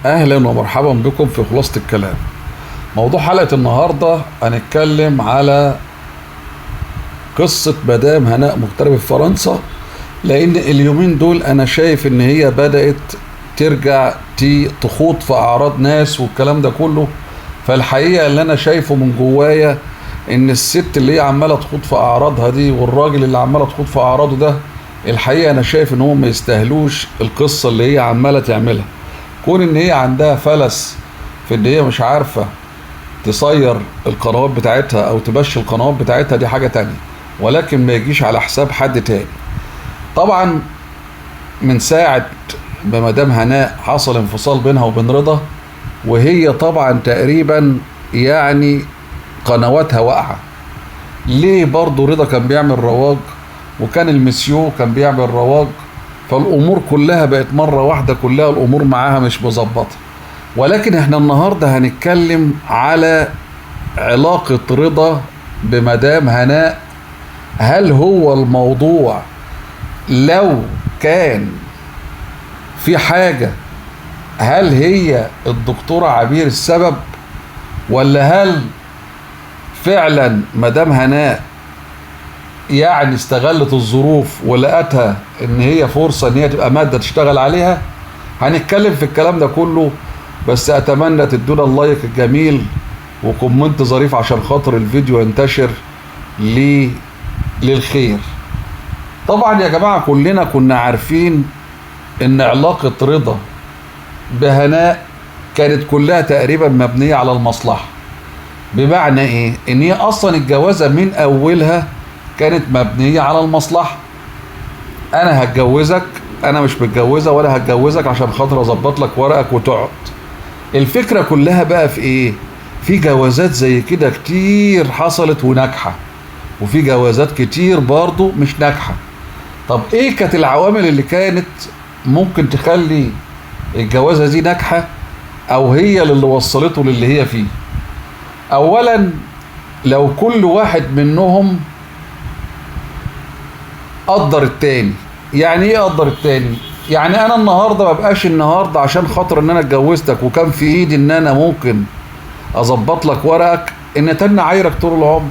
اهلا ومرحبا بكم في خلاصة الكلام. موضوع حلقة النهاردة هنتكلم على قصة مدام هناء مغتربة في فرنسا، لان اليومين دول انا شايف ان هي بدأت ترجع تخوض في اعراض ناس والكلام ده كله. فالحقيقة اللي انا شايفه من جوايا ان الست اللي هي عمالة تخوض في اعراضها دي والراجل اللي عمالة تخوض في اعراضه ده، الحقيقة انا شايف ان هم ما يستاهلوش القصة اللي هي عمالة تعملها. كون ان هي عندها فلس في ان هي مش عارفة تصير القنوات بتاعتها او تمشي القنوات بتاعتها، دي حاجة تانية، ولكن ما يجيش على حساب حد تاني. طبعا من ساعة بمدام هناء حصل انفصال بينها وبين رضا، وهي طبعا تقريبا يعني قنواتها واقعة. ليه؟ برضو رضا كان بيعمل رواج وكان المسيو كان بيعمل رواج، فالامور كلها بقت مرة واحدة، كلها الامور معاها مش مظبطة. ولكن احنا النهاردة هنتكلم على علاقة رضا بمدام هناء. هل هو الموضوع لو كان في حاجة، هل هي الدكتورة عبير السبب، ولا هل فعلا مدام هناء يعني استغلت الظروف ولقتها ان هي فرصة ان هي تبقى مادة تشتغل عليها؟ هنتكلم في الكلام ده كله، بس اتمنى تدونا اللايك الجميل وكومنت ظريف عشان خاطر الفيديو ينتشر للخير. طبعا يا جماعة كلنا كنا عارفين ان علاقة رضا بهناء كانت كلها تقريبا مبنية على المصلحة. بمعنى ايه؟ ان هي اصلا الجوازة من اولها كانت مبنية على المصلحة. انا هتجوزك، انا مش متجوزة ولا هتجوزك عشان خاطر اظبط لك ورقك وتقعد. الفكرة كلها بقى في ايه؟ في جوازات زي كده كتير حصلت وناجحة، وفي جوازات كتير برضو مش ناجحة. طب ايه كانت العوامل اللي كانت ممكن تخلي الجوازة دي ناجحة، او هي اللي وصلته للي هي فيه؟ اولا، لو كل واحد منهم قدر التاني. يعني ايه قدر التاني؟ يعني انا النهارده ما بقاش النهارده عشان خاطر ان انا اتجوزتك وكان في ايدي ان انا ممكن اظبط لك ورقك ان تاني عايرك طول العمر،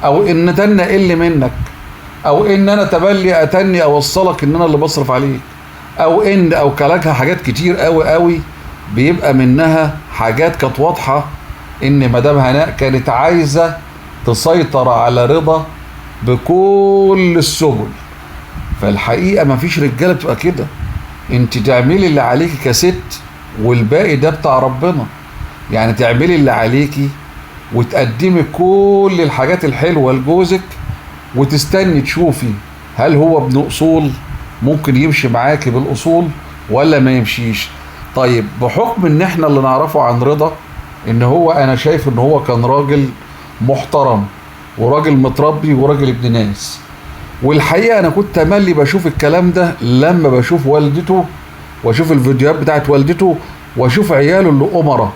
او ان تاني اقل منك، او ان انا تبلي اتني اوصلك ان انا اللي بصرف عليك، او كلاكها حاجات كتير قوي قوي بيبقى منها حاجات كانت واضحه ان مدام هناء كانت عايزه تسيطر على رضا بكل السبل. فالحقيقه مفيش رجاله بتبقى كده. انت تعملي اللي عليكي كست والباقي ده بتاع ربنا. يعني تعملي اللي عليكي وتقدمي كل الحاجات الحلوه لجوزك، وتستني تشوفي هل هو ابن اصول ممكن يمشي معاكي بالاصول ولا ما يمشيش. طيب بحكم ان احنا اللي نعرفه عن رضا ان هو، انا شايف ان هو كان راجل محترم وراجل متربي وراجل ابن ناس. والحقيقة انا كنت تملي بشوف الكلام ده لما بشوف والدته واشوف الفيديوهات بتاعت والدته واشوف عياله اللي أمرة،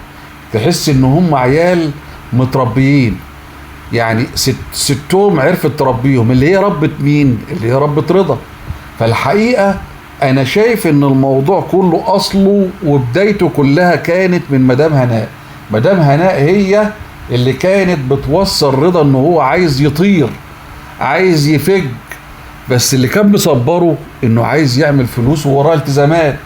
تحس ان هم عيال متربيين. يعني ستهم عرفت تربيهم، اللي هي ربت مين؟ اللي هي ربت رضا. فالحقيقة انا شايف ان الموضوع كله اصله وبدايته كلها كانت من مدام هناء. مدام هناء هي اللي كانت بتوصل رضا ان هو عايز يطير، عايز يفج، بس اللي كان مصبره انه عايز يعمل فلوس ووراه التزامات،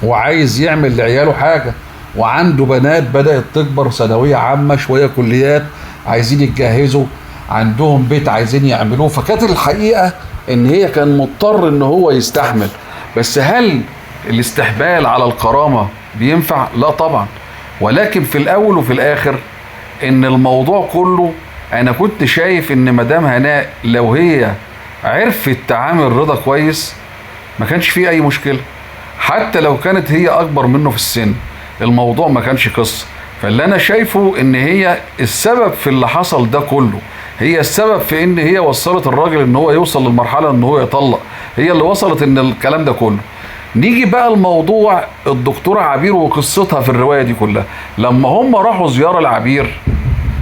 وعايز يعمل لعياله حاجة، وعنده بنات بدأت تكبر، ثانوية عامة، شوية كليات، عايزين يتجهزوا، عندهم بيت عايزين يعملوه. فكانت الحقيقة ان هي كان مضطر ان هو يستحمل. بس هل الاستحمال على الكرامة بينفع؟ لا طبعا. ولكن في الاول وفي الاخر ان الموضوع كله، انا كنت شايف ان مدام هناء لو هي عرفت تعامل رضا كويس ما كانش فيه اي مشكلة. حتى لو كانت هي اكبر منه في السن الموضوع ما كانش قصة. فاللي انا شايفه ان هي السبب في اللي حصل ده كله، هي السبب في ان هي وصلت الراجل ان هو يوصل للمرحلة ان هو يطلق، هي اللي وصلت ان الكلام ده كله. نيجي بقى الموضوع الدكتورة عبير وقصتها في الرواية دي كلها. لما هم راحوا زيارة لعبير،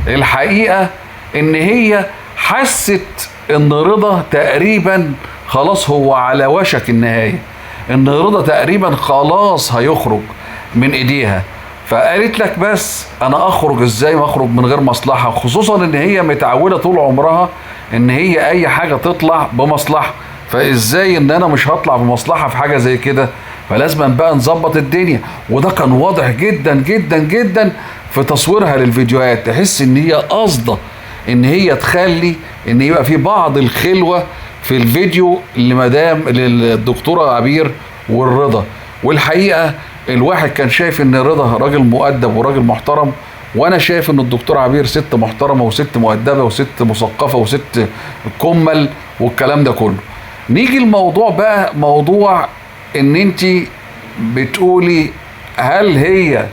الحقيقة ان هي حست ان رضا تقريبا خلاص هو على وشك النهاية، ان رضا تقريبا خلاص هيخرج. من ايديها. فقالت لك بس انا اخرج ازاي واخرج من غير مصلحه، خصوصا ان هي متعوده طول عمرها ان هي اي حاجه تطلع بمصلحه، فازاي ان انا مش هطلع بمصلحه في حاجه زي كده؟ فلازم بقى نظبط الدنيا. وده كان واضح جدا جدا جدا في تصويرها للفيديوهات، تحس ان هي قاصده ان هي تخلي ان يبقى في بعض الخلوه في الفيديو للدكتوره عبير والرضا. والحقيقه الواحد كان شايف ان رضا راجل مؤدب وراجل محترم، وانا شايف ان الدكتوره عبير ست محترمه وست مؤدبه وست مثقفه وست كمل والكلام ده كله. نيجي الموضوع بقى، موضوع ان انت بتقولي هل هي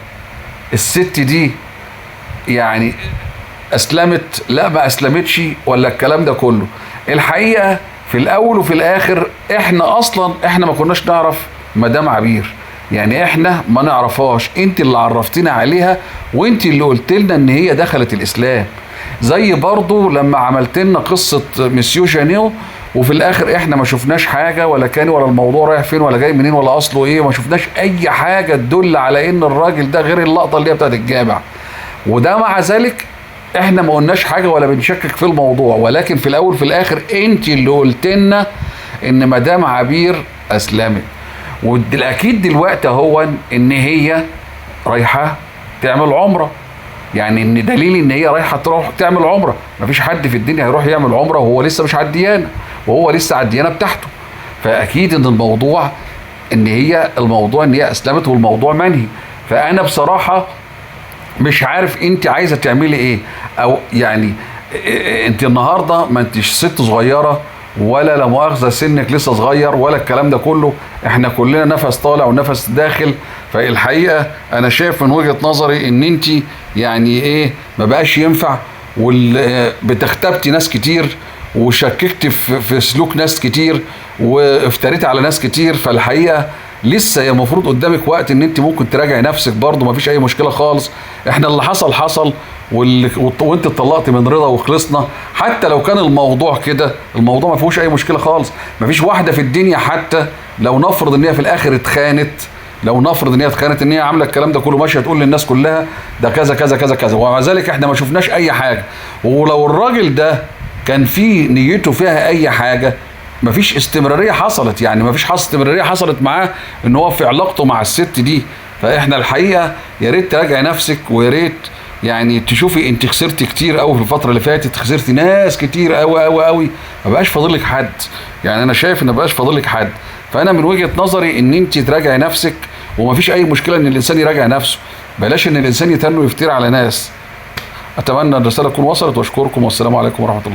الست دي يعني اسلمت؟ لا ما اسلمتش ولا الكلام ده كله. الحقيقه في الاول وفي الاخر احنا ما كناش نعرف مدام عبير، يعني احنا ما نعرفهاش، انت اللي عرفتنا عليها وانت اللي قلت لنا ان هي دخلت الاسلام. زي برضو لما عملت لنا قصه مسيو جانيو وفي الاخر احنا ما شفناش حاجه ولا كان ولا الموضوع رايح فين ولا جاي منين ولا اصله ايه، ما شفناش اي حاجه تدل على ان الراجل ده غير اللقطه اللي هي بتاعت الجامع. وده مع ذلك احنا ما قلناش حاجه ولا بنشكك في الموضوع، ولكن في الاول في الاخر انت اللي قلت لنا ان مدام عبير اسلمت. والاكيد دلوقتي هو ان هي رايحه تعمل عمره، يعني ان دليل ان هي رايحه تروح تعمل عمره. مفيش حد في الدنيا هيروح يعمل عمره وهو لسه مش على الديانه، وهو لسه على الديانه بتاعته. فاكيد ان الموضوع ان هي اسلمت والموضوع منهي. فانا بصراحه مش عارف انت عايزه تعملي ايه، او يعني انت النهارده ما انتش ست صغيره ولا لا مؤاخذه سنك لسه صغير ولا الكلام ده كله، احنا كلنا نفس طالع ونفس داخل. فالحقيقه انا شايف من وجهه نظري ان انت يعني ايه ما بقاش ينفع، بتختبتي ناس كتير وشككت في سلوك ناس كتير وافتريت على ناس كتير. فالحقيقه لسه هي المفروض قدامك وقت ان انت ممكن تراجعي نفسك برضه، مفيش اي مشكله خالص. احنا اللي حصل وانت اتطلقت من رضا وخلصنا. حتى لو كان الموضوع كده، الموضوع ما فيهوش اي مشكله خالص. مفيش واحده في الدنيا حتى لو نفرض ان هي في الاخر اتخانت، ان هي عامله الكلام ده كله ماشيه تقول للناس كلها ده كذا كذا كذا كذا، ومع ذلك احنا ما شفناش اي حاجه. ولو الراجل ده كان في نيته فيها اي حاجه، مفيش استمراريه حصلت، يعني مفيش استمراريه حصلت معاه ان هو في علاقته مع الست دي. فاحنا الحقيقه يا ريت تراجعي نفسك، ويا ريت يعني تشوفي انت خسرتي كتير قوي في الفتره اللي فاتت، خسرتي ناس كتير قوي قوي قوي، ما بقاش فاضل لك حد. يعني انا شايف ان ما بقاش فاضل لك حد. فانا من وجهه نظري ان انت تراجعي نفسك، ومفيش اي مشكله ان الانسان يراجع نفسه، بلاش ان الانسان يتنه ويفتري على ناس. اتمنى الرساله تكون وصلت، واشكركم والسلام عليكم ورحمه الله.